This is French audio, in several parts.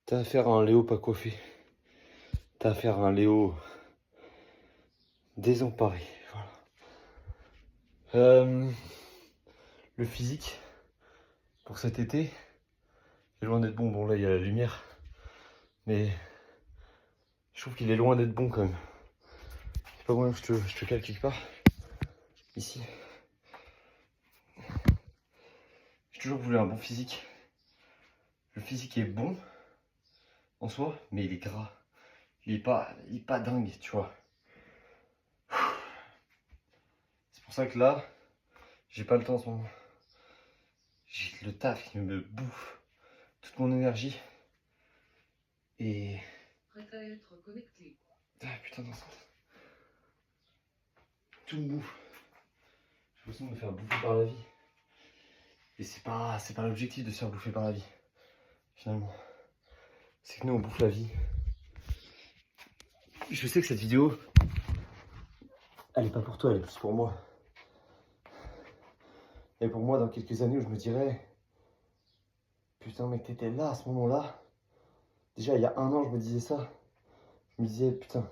T'as affaire à un Léo pas coiffé. T'as affaire à un Léo désemparé. Voilà. Le physique pour cet été est loin d'être bon. Bon, là, il y a la lumière. Mais je trouve qu'il est loin d'être bon quand même. C'est pas moyen que je te cale quelque part. Ici. J'ai toujours voulu un bon physique. Le physique est bon en soi, mais il est gras. Il est pas dingue, tu vois. C'est pour ça que là, j'ai pas le temps en ce moment. J'ai le taf qui me bouffe toute mon énergie. Et. Prêt à être connecté. Ah putain d'enceinte. Tout me bouffe. J'ai l'impression de me faire bouffer par la vie. Et c'est pas l'objectif de se faire bouffer par la vie. Finalement. C'est que nous on bouffe la vie. Je sais que cette vidéo, elle est pas pour toi, elle est plus pour moi. Et pour moi, dans quelques années où je me dirais, putain mec, t'étais là à ce moment-là. Déjà il y a un an je me disais ça. Je me disais, putain,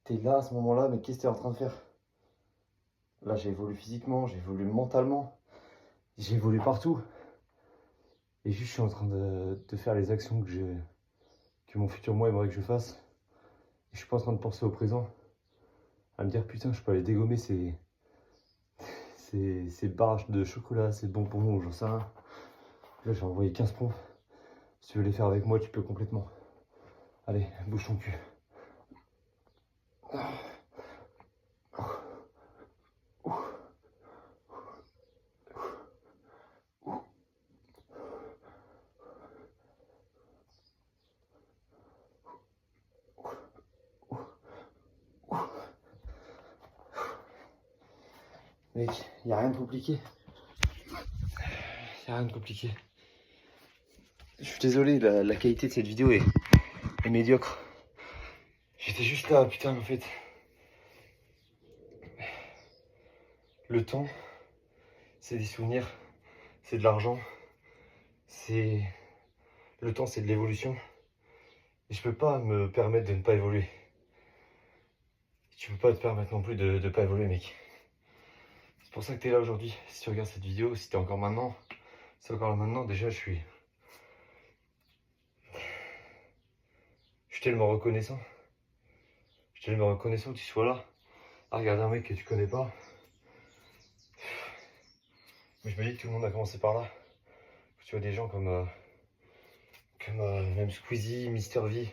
t'es là à ce moment-là, mais qu'est-ce que t'es en train de faire? Là j'ai évolué physiquement, j'ai évolué mentalement, j'ai évolué partout. Et juste je suis en train de faire les actions que mon futur moi aimerait que je fasse. Et je suis pas en train de penser au présent. À me dire putain je peux aller dégommer ces barres de chocolat, ces bonbons, ou j'en sais rien. Là j'ai envoyé 15 pompes. Si tu veux les faire avec moi, tu peux complètement. Allez, bouge ton cul. Mec, y a rien de compliqué. Y a rien de compliqué. Je suis désolé, la qualité de cette vidéo est médiocre. J'étais juste là, putain, en fait. Le temps, c'est des souvenirs, c'est de l'argent, c'est... Le temps, c'est de l'évolution. Et je peux pas me permettre de ne pas évoluer. Tu peux pas te permettre non plus de ne pas évoluer, mec. C'est pour ça que t'es là aujourd'hui. Si tu regardes cette vidéo, si t'es encore maintenant, c'est encore là maintenant, déjà je suis tellement reconnaissant. Je suis tellement reconnaissant que tu sois là, à regarder un mec que tu connais pas. Mais je me dis que tout le monde a commencé par là. Tu vois des gens comme même Squeezie, Mister V,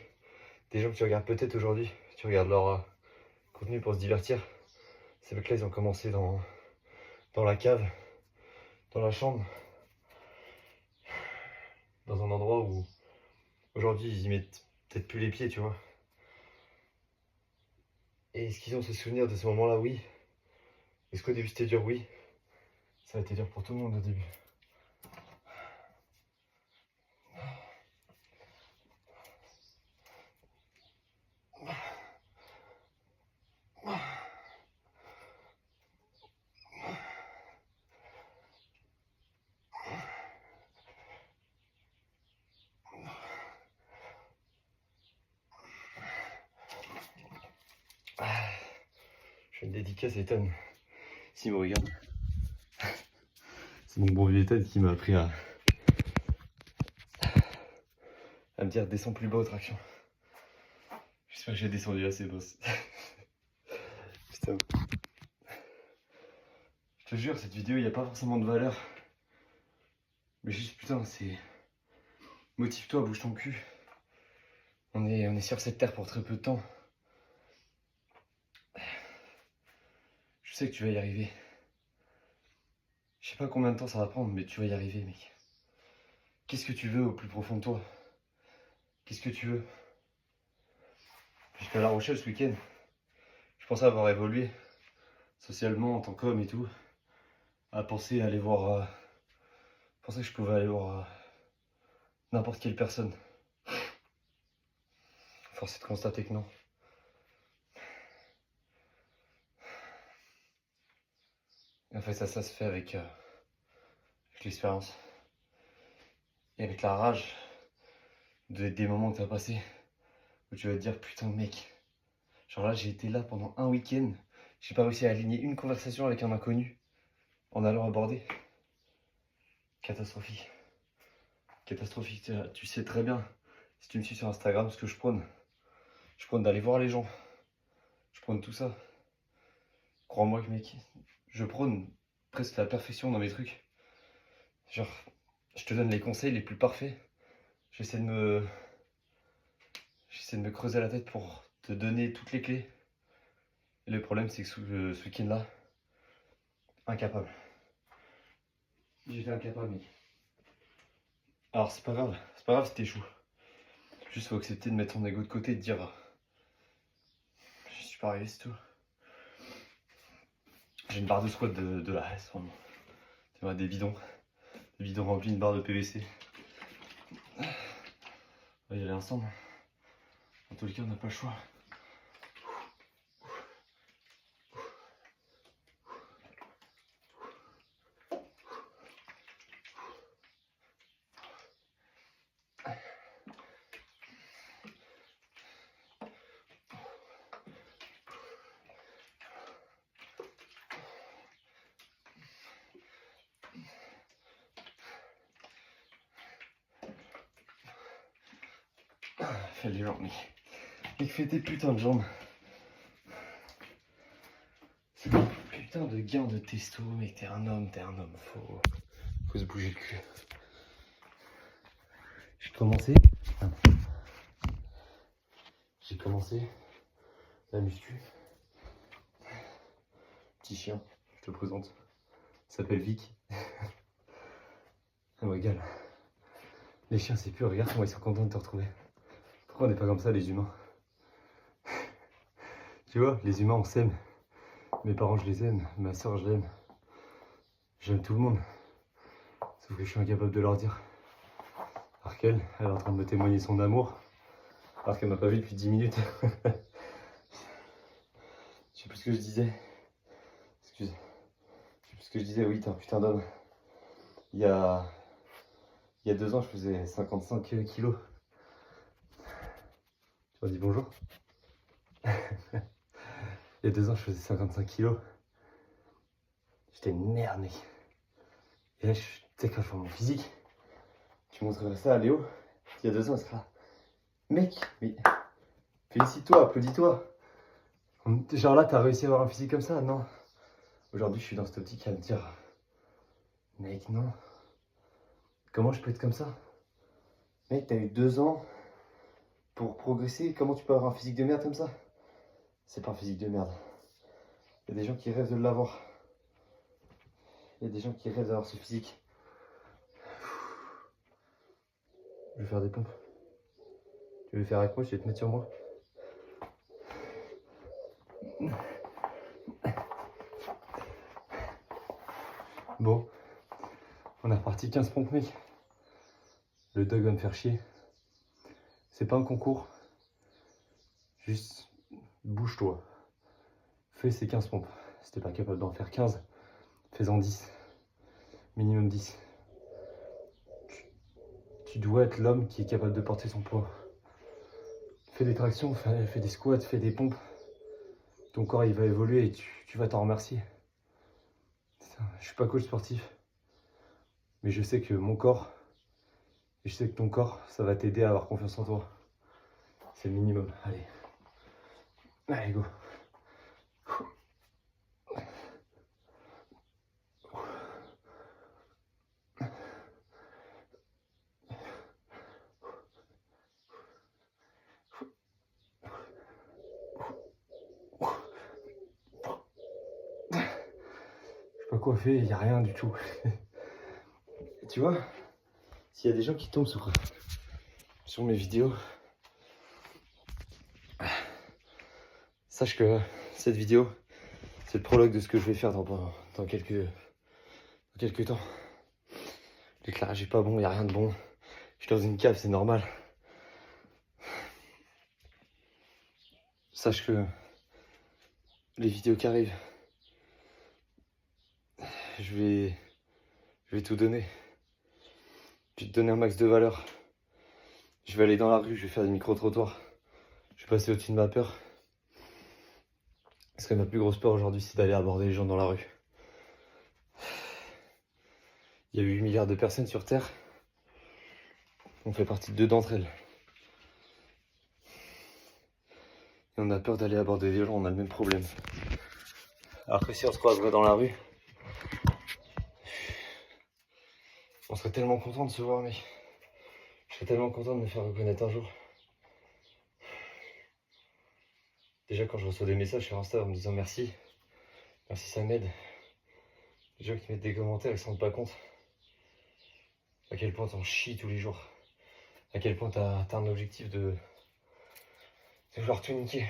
des gens que tu regardes peut-être aujourd'hui, tu regardes leur contenu pour se divertir. Ces mecs-là, ils ont commencé dans la cave, dans la chambre, dans un endroit où aujourd'hui ils y mettent peut-être plus les pieds, tu vois. Et est-ce qu'ils ont ce souvenir de ce moment-là? Oui. Est-ce qu'au début c'était dur? Oui. Ça a été dur pour tout le monde au début. Je fais une dédicace à Ethan, s'il me regarde. C'est mon bon vieux Ethan qui m'a appris à me dire descends plus bas aux tractions. J'espère que j'ai descendu assez, boss. Putain. Je te jure, cette vidéo, il n'y a pas forcément de valeur. Mais juste, putain, c'est... Motive-toi, bouge ton cul. On est sur cette terre pour très peu de temps. Je sais que tu vas y arriver. Je sais pas combien de temps ça va prendre, mais tu vas y arriver, mec. Qu'est-ce que tu veux au plus profond de toi? Qu'est-ce que tu veux? J'étais à La Rochelle ce week-end. Je pensais avoir évolué socialement en tant qu'homme et tout. À penser à aller voir... Je pensais que je pouvais aller voir n'importe quelle personne. Force est de constater que non. Et en fait, ça se fait avec l'expérience. Et avec la rage des moments que t'as passé où tu vas te dire putain mec, genre là j'ai été là pendant un week-end, j'ai pas réussi à aligner une conversation avec un inconnu en allant aborder. Catastrophique. Catastrophique. Tu sais très bien, si tu me suis sur Instagram, ce que je prône. Je prône d'aller voir les gens. Je prône tout ça. Crois-moi que mec, je prône presque la perfection dans mes trucs. Genre, je te donne les conseils les plus parfaits. J'essaie de me creuser la tête pour te donner toutes les clés. Et le problème, c'est que ce week-end-là, incapable. J'étais incapable, mec. Alors, c'est pas grave si t'échoues. Juste faut accepter de mettre ton ego de côté et de dire je suis pas arrivé, c'est tout. J'ai une barre de squat de la reste, vraiment. Tu vois, des bidons remplis, une barre de PVC. On va y aller ensemble. En tous les cas, on n'a pas le choix. Fais les jambes, mec. Mec, fais tes putains de jambes. C'est un putain de gain de testo, mec. T'es un homme. Faut se bouger le cul. J'ai commencé la muscu. Petit chien, je te présente. Il s'appelle Vic. Ça me régale. Les chiens, c'est pur. Regarde comment ils sont contents de te retrouver. Pourquoi on n'est pas comme ça, les humains? Tu vois, les humains, on s'aime. Mes parents, je les aime. Ma soeur, je l'aime. J'aime tout le monde. Sauf que je suis incapable de leur dire. Alors qu'elle, elle est en train de me témoigner son amour. Alors qu'elle m'a pas vu depuis 10 minutes. Je sais plus ce que je disais. Excuse. Je sais plus ce que je disais. Oui, t'es un putain d'homme. Il y a 2 ans, je faisais 55 kilos. Tu m'as dit bonjour. Il y a 2 ans, je faisais 55 kilos. J'étais une merde, mec. Et là, tu sais, quand je vois mon physique, tu montrerais ça à Léo. Il y a 2 ans, il sera là. Mec, mais félicite-toi, applaudis-toi. Genre là, t'as réussi à avoir un physique comme ça? Non. Aujourd'hui, je suis dans cette optique à me dire, mec, non. Comment je peux être comme ça? Mec, t'as eu 2 ans pour progresser. Comment tu peux avoir un physique de merde comme ça? C'est pas un physique de merde. Il y a des gens qui rêvent de l'avoir. Il y a des gens qui rêvent d'avoir ce physique. Je vais faire des pompes. Tu veux le faire avec moi? Je vais te mettre sur moi. Bon, on a reparti 15 pompes, mec. Le dog va me faire chier. C'est pas un concours. Juste bouge-toi. Fais ces 15 pompes. Si t'es pas capable d'en faire 15, fais-en 10. Minimum 10. Tu dois être l'homme qui est capable de porter son poids. Fais des tractions, fais des squats, fais des pompes. Ton corps il va évoluer et tu vas t'en remercier. Je suis pas coach sportif, mais je sais que mon corps et je sais que ton corps, ça va t'aider à avoir confiance en toi. C'est le minimum. Allez. Allez, go. Je sais pas quoi faire, il n'y a rien du tout. Tu vois, s'il y a des gens qui tombent sur mes vidéos, sache que cette vidéo, c'est le prologue de ce que je vais faire dans quelques temps. L'éclairage est pas bon, il n'y a rien de bon. Je suis dans une cave, c'est normal. Sache que les vidéos qui arrivent, je vais tout donner. Je vais te donner un max de valeur. Je vais aller dans la rue, je vais faire des micro-trottoirs. Je vais passer au-dessus de ma peur. Parce que ma plus grosse peur aujourd'hui, c'est d'aller aborder les gens dans la rue. Il y a 8 milliards de personnes sur Terre. On fait partie de 2 d'entre elles. Et on a peur d'aller aborder les gens, on a le même problème. Alors que si on se croiserait dans la rue, on serait tellement content de se voir, mec. Je serais tellement content de me faire reconnaître un jour. Déjà, quand je reçois des messages sur Insta en me disant merci, merci, ça m'aide. Les gens qui mettent des commentaires, ils se rendent pas compte à quel point t'en chies tous les jours. À quel point t'as un objectif de vouloir tout niquer.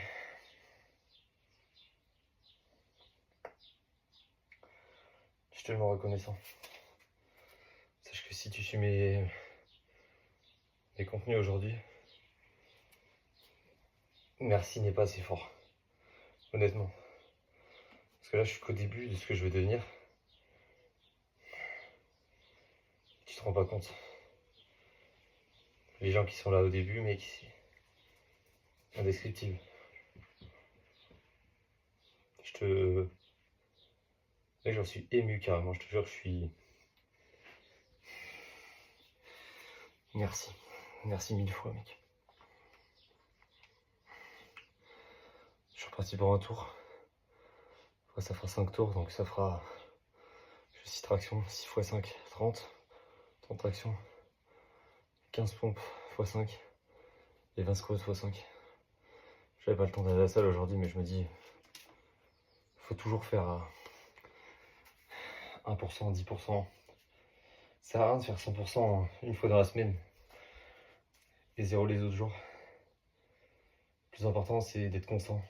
Je suis tellement reconnaissant. Sache que si tu suis mes contenus aujourd'hui, merci n'est pas assez fort. Honnêtement. Parce que là, je suis qu'au début de ce que je vais devenir. Tu te rends pas compte. Les gens qui sont là au début, mec, c'est indescriptible. Mec, j'en suis ému carrément, je te jure, je suis... Merci. Merci 1000 fois, mec. Je suis reparti pour un tour. Après, ça fera 5 tours, donc ça fera... 6 tractions, 6 x 5, 30. 30 tractions. 15 pompes x 5. Et 20 squats x 5. J'avais pas le temps d'aller à la salle aujourd'hui, mais je me dis... Faut toujours faire 1%, 10%. Ça sert à rien de faire 100% une fois dans la semaine. Et 0 les autres jours. Le plus important, c'est d'être constant.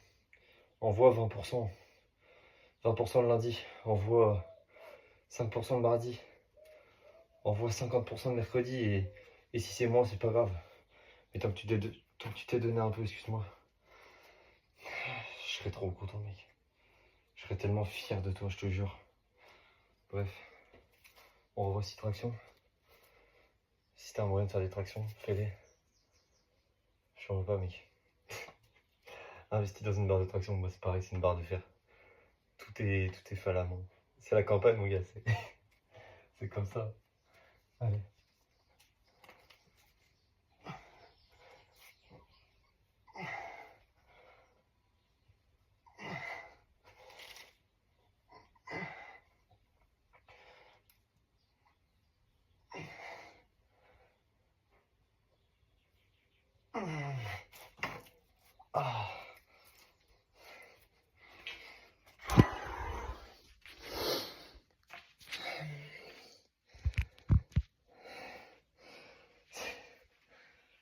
Envoie 20%. 20% le lundi. Envoie 5% le mardi. Envoie 50% le mercredi. Et si c'est moins, c'est pas grave. Mais tant que tu t'es donné un peu, excuse-moi. Je serais trop content, mec. Je serais tellement fier de toi, je te jure. Bref. On revoit 6 tractions. Si t'as un moyen de faire des tractions, fais-les. Je t'en veux pas, mec. Investis dans une barre de traction, moi c'est pareil, c'est une barre de fer. Tout est fait à la main. C'est la campagne, mon gars, c'est comme ça. Allez. Ah.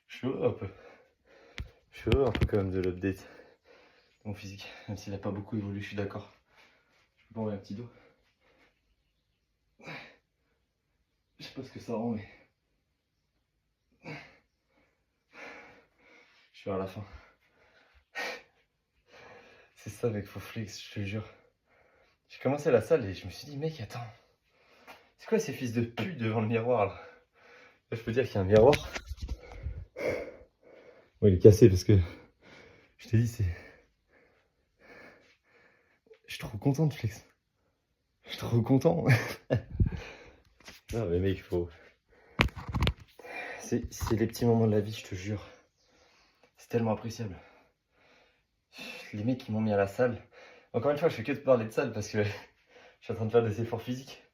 Je suis heureux un peu. Je suis heureux un peu quand même de l'update de mon physique. Même s'il n'a pas beaucoup évolué, je suis d'accord. Je peux pas envoyer un petit dos. Je sais pas ce que ça rend, mais... Je suis à la fin. C'est ça, mec, faut flex, je te jure. J'ai commencé la salle et je me suis dit, mec, attends. C'est quoi ces fils de pute devant le miroir, là? Là, je peux dire qu'il y a un miroir. Bon, il est cassé parce que... Je t'ai dit, c'est... Je suis trop content de flex. Je suis trop content. Non, mais mec, faut... C'est les petits moments de la vie, je te jure. C'est tellement appréciable. Les mecs qui m'ont mis à la salle. Encore une fois, je fais que de parler de salle parce que je suis en train de faire des efforts physiques.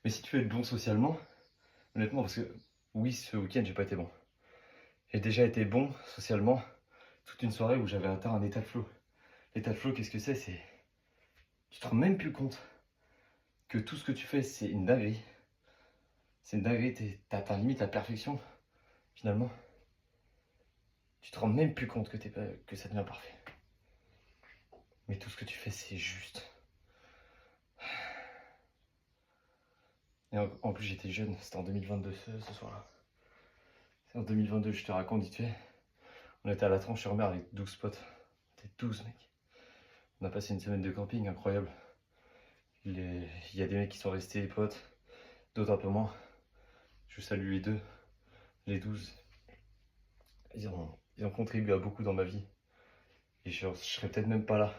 Mais si tu veux être bon socialement, honnêtement, parce que oui, ce week-end, j'ai pas été bon. J'ai déjà été bon socialement toute une soirée où j'avais atteint un état de flow. L'état de flow, qu'est-ce que c'est? C'est... Tu te rends même plus compte que tout ce que tu fais, c'est une dinguerie. C'est une dinguerie, t'atteins limite la perfection, finalement. Tu te rends même plus compte que ça devient parfait. Mais tout ce que tu fais, c'est juste. Et en plus, j'étais jeune, c'était en 2022 ce soir-là. C'est en 2022, je te raconte vite fait. On était à la Tranche-sur-Mer avec 12 potes. C'était 12 mecs. On a passé une semaine de camping incroyable. Il y a des mecs qui sont restés potes, d'autres un peu moins. Je salue les deux, les 12. ils ont contribué à beaucoup dans ma vie. Et je serais peut-être même pas là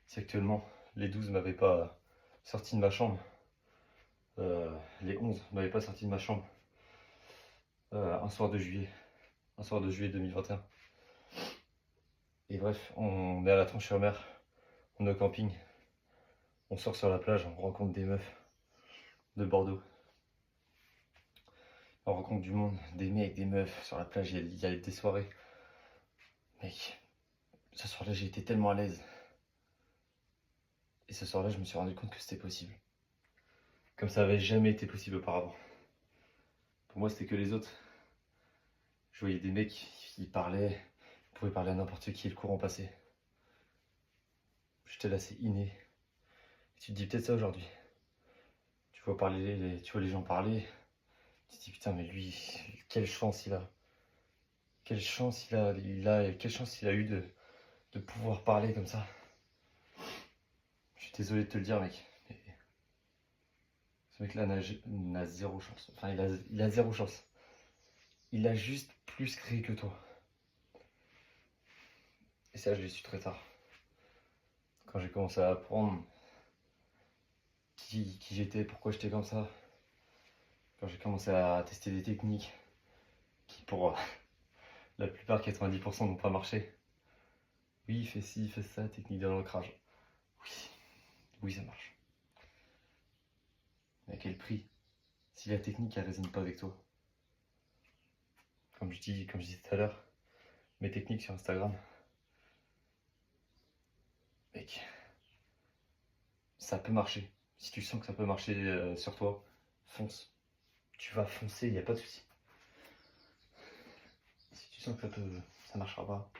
si actuellement les 12 m'avaient pas sorti de ma chambre. Les 11 m'avaient pas sorti de ma chambre. Un soir de juillet. Un soir de juillet 2021. Et bref, on est à la Tranche-sur-Mer. On est au camping. On sort sur la plage, on rencontre des meufs de Bordeaux. On rencontre du monde, des mecs, des meufs. Sur la plage, il y a des soirées. Mec, ce soir-là, j'ai été tellement à l'aise. Et ce soir-là, je me suis rendu compte que c'était possible. Comme ça avait jamais été possible auparavant. Pour moi, c'était que les autres. Je voyais des mecs qui parlaient, ils pouvaient parler à n'importe qui et le courant passait. J'étais là, c'est inné. Et tu te dis peut-être ça aujourd'hui. Tu vois les gens parler. Tu te dis putain, mais lui, quelle chance il a. Quelle chance quelle chance il a eu de pouvoir parler comme ça. Je suis désolé de te le dire, mec. Mais ce mec-là n'a zéro chance. Enfin, il a zéro chance. Il a juste plus créé que toi. Et ça, je l'ai su très tard. Quand j'ai commencé à apprendre qui j'étais, pourquoi j'étais comme ça. Quand j'ai commencé à tester des techniques qui, pour la plupart, 90% n'ont pas marché. Oui, fais ci, fais ça, technique de l'ancrage. Oui, ça marche. Mais à quel prix? Si la technique, elle résonne pas avec toi. Comme je disais tout à l'heure, mes techniques sur Instagram, mec, ça peut marcher. Si tu sens que ça peut marcher sur toi, fonce. Tu vas foncer, il n'y a pas de souci. Si tu sens que ça marchera pas,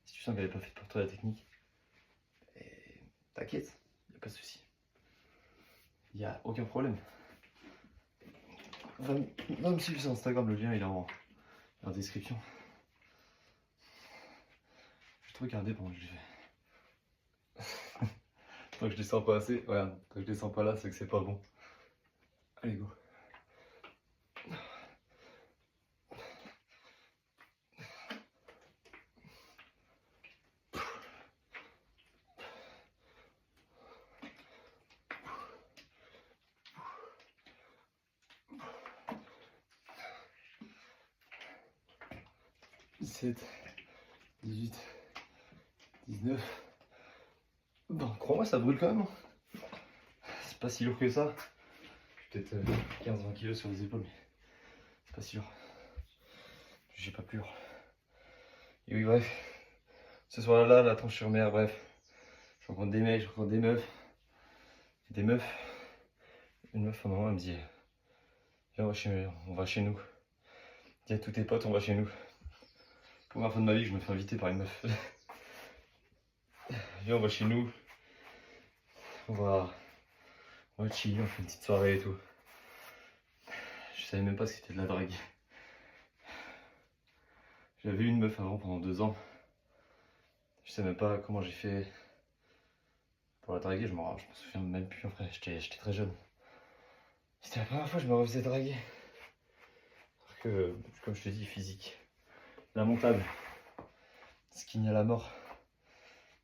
si tu sens qu'elle n'est pas faite pour toi la technique, t'inquiète, il n'y a pas de souci. Il n'y a aucun problème. Va me suivre sur Instagram, le lien il est en description. Je vais te regarder pendant que je le fais. Tant que je descends pas assez, regarde, tant que je descends pas là, c'est que c'est pas bon. Allez, go. « 17, 18, 19... » Bon, crois-moi, ça brûle quand même. C'est pas si lourd que ça. Peut-être 15-20 kilos sur les épaules, mais c'est pas si lourd. J'ai pas plus lourd. Et oui, bref. Ce soir-là, la Tranche-sur-Mer, bref. Je rencontre des mecs, je rencontre des meufs. Et des meufs. Une meuf, à un moment, elle me dit viens, on va chez nous. Dis à tous tes potes, on va chez nous. Première fois de ma vie que je me fais inviter par une meuf. Viens, on va chez nous. On va chiller, on fait une petite soirée et tout. Je savais même pas ce que c'était de la drague. J'avais eu une meuf avant pendant 2 ans. Je sais même pas comment j'ai fait pour la draguer, je m'en souviens même plus en vrai, j'étais très jeune. C'était la première fois que je me refaisais draguer. Alors que, comme je te dis, physique. Lamentable. Skinny à la mort.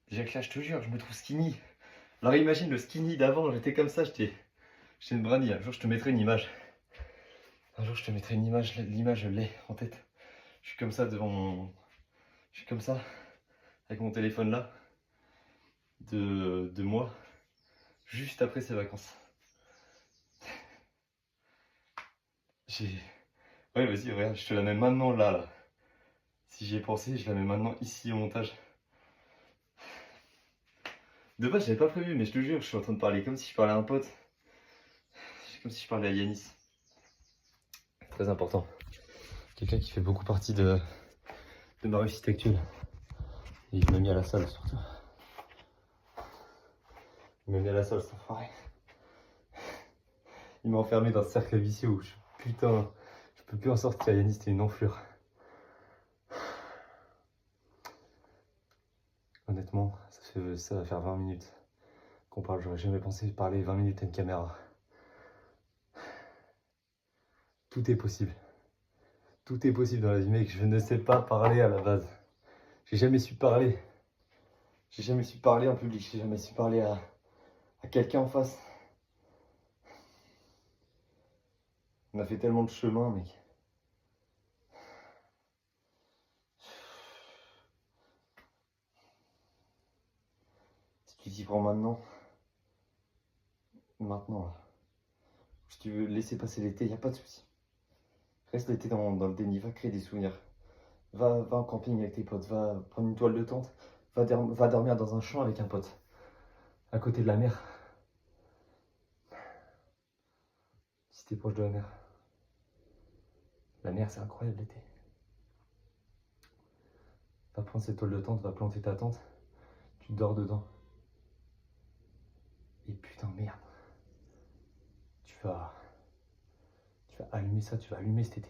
Déjà que là, je te jure, je me trouve skinny. Alors imagine le skinny d'avant, j'étais comme ça, j'étais une brindille. Un jour, je te mettrai une image. Un jour, je te mettrai une image, l'image, je l'ai en tête. Je suis comme ça devant mon... Je suis comme ça, avec mon téléphone là, de moi, juste après ces vacances. Ouais, vas-y, regarde, je te la mets maintenant là. Si j'y ai pensé, je la mets maintenant ici au montage. De base, j'avais pas prévu, mais je te jure, je suis en train de parler comme si je parlais à un pote. Comme si je parlais à Yanis. Très important. Quelqu'un qui fait beaucoup partie de ma réussite actuelle. Et il m'a mis à la salle surtout. Il m'a mis à la salle, cet enfoiré. Il m'a enfermé dans ce cercle vicieux où putain, je peux plus en sortir. Yanis, t'es une enflure. Honnêtement, ça va faire 20 minutes qu'on parle. J'aurais jamais pensé parler 20 minutes à une caméra. Tout est possible. Tout est possible dans la vie, mec. Je ne sais pas parler à la base. J'ai jamais su parler. J'ai jamais su parler en public. J'ai jamais su parler à quelqu'un en face. On a fait tellement de chemin, mec. Si tu t'y prends maintenant, là. Si tu veux laisser passer l'été, y a pas de souci. Reste l'été dans le déni, va créer des souvenirs. Va en camping avec tes potes, va prendre une toile de tente, va dormir dans un champ avec un pote, à côté de la mer. Si t'es proche de la mer c'est incroyable l'été. Va prendre cette toile de tente, va planter ta tente, tu dors dedans. Et putain merde, tu vas allumer ça, tu vas allumer cet été.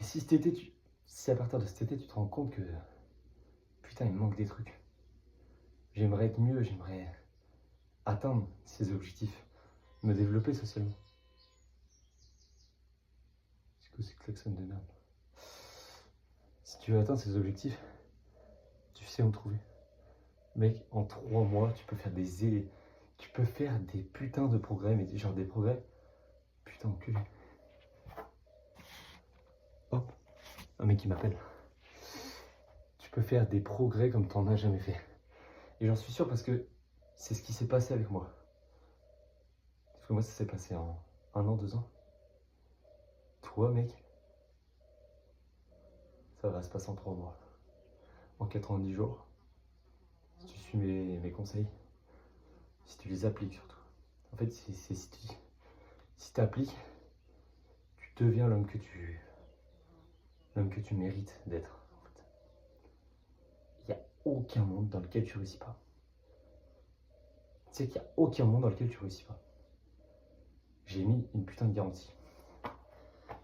Et si cet été, si à partir de cet été tu te rends compte que putain il me manque des trucs. J'aimerais être mieux, j'aimerais atteindre ces objectifs, me développer socialement. C'est quoi ces klaxons de merde? Si tu veux atteindre ces objectifs, tu sais où me trouver. Mec, en 3 mois, tu peux faire des putains de progrès, mais genre des progrès. Putain, enculé. Hop, un mec qui m'appelle. Tu peux faire des progrès comme t'en as jamais fait. Et j'en suis sûr parce que c'est ce qui s'est passé avec moi. Parce que moi, ça s'est passé en 1 an, 2 ans. Toi, mec, ça va se passer en 3 mois. En 90 jours. Si tu suis mes conseils. Si tu les appliques surtout. En fait, c'est si tu appliques, tu deviens l'homme que tu mérites d'être. En fait. Il n'y a aucun monde dans lequel tu réussis pas. Tu sais qu'il n'y a aucun monde dans lequel tu réussis pas. J'ai mis une putain de garantie.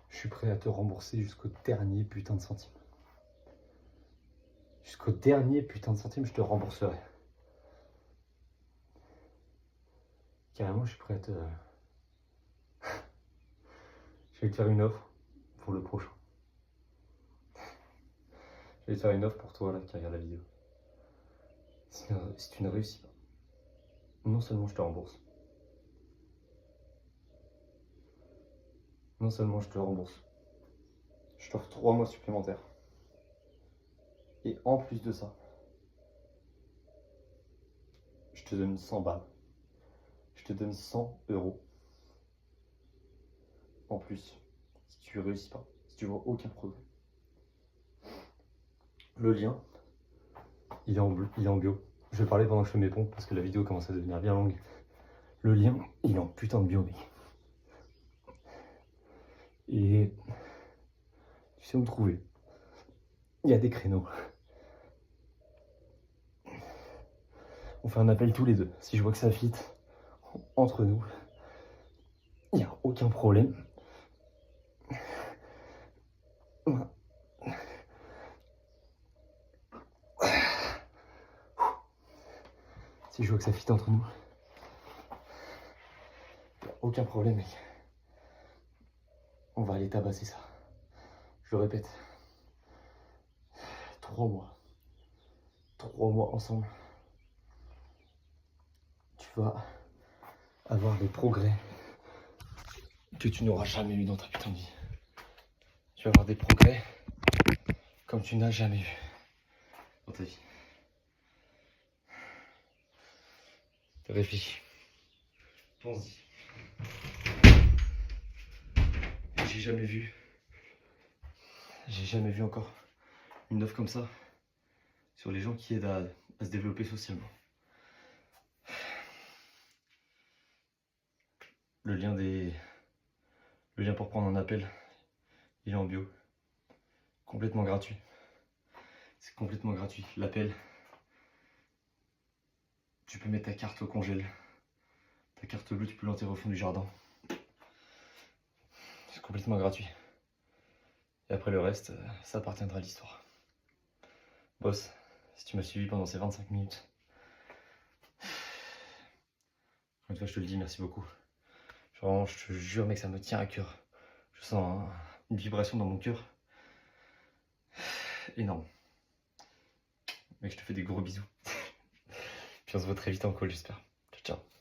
Je suis prêt à te rembourser jusqu'au dernier putain de centime. Jusqu'au dernier putain de centime, je te rembourserai. Carrément, je suis prêt à te... Je vais te faire une offre pour le prochain. Je vais te faire une offre pour toi là qui regarde la vidéo. Si tu ne réussis pas, non seulement je te rembourse, non seulement je te rembourse, je t'offre 3 mois supplémentaires. Et en plus de ça, je te donne 100 balles. Je te donne 100 euros. En plus, si tu réussis pas, si tu vois aucun progrès. Le lien, il est en bio. Je vais parler pendant que je fais mes pompes parce que la vidéo commence à devenir bien longue. Le lien, il est en putain de bio, mec. Et tu sais où me trouver. Il y a des créneaux. On fait un appel tous les deux. Si je vois que ça fit entre nous, il n'y a aucun problème. Si je vois que ça fit entre nous, il n'y a aucun problème, mec. On va aller tabasser ça. Je le répète. 3 mois. 3 mois ensemble. Tu vas avoir des progrès que tu n'auras jamais eu dans ta putain de vie. Tu vas avoir des progrès comme tu n'as jamais eu dans ta vie. Réfléchis. Pense-y. J'ai jamais vu encore une offre comme ça sur les gens qui aident à se développer socialement. Le lien pour prendre un appel, il est en bio. Complètement gratuit. C'est complètement gratuit. L'appel, tu peux mettre ta carte au congèle. Ta carte bleue, tu peux l'enterrer au fond du jardin. C'est complètement gratuit. Et après le reste, ça appartiendra à l'histoire. Boss, si tu m'as suivi pendant ces 25 minutes, une fois je te le dis, merci beaucoup. Genre, je te jure mec, ça me tient à cœur. Je sens une vibration dans mon cœur énorme. Mec, je te fais des gros bisous. Puis on se voit très vite en call, j'espère. Ciao, ciao.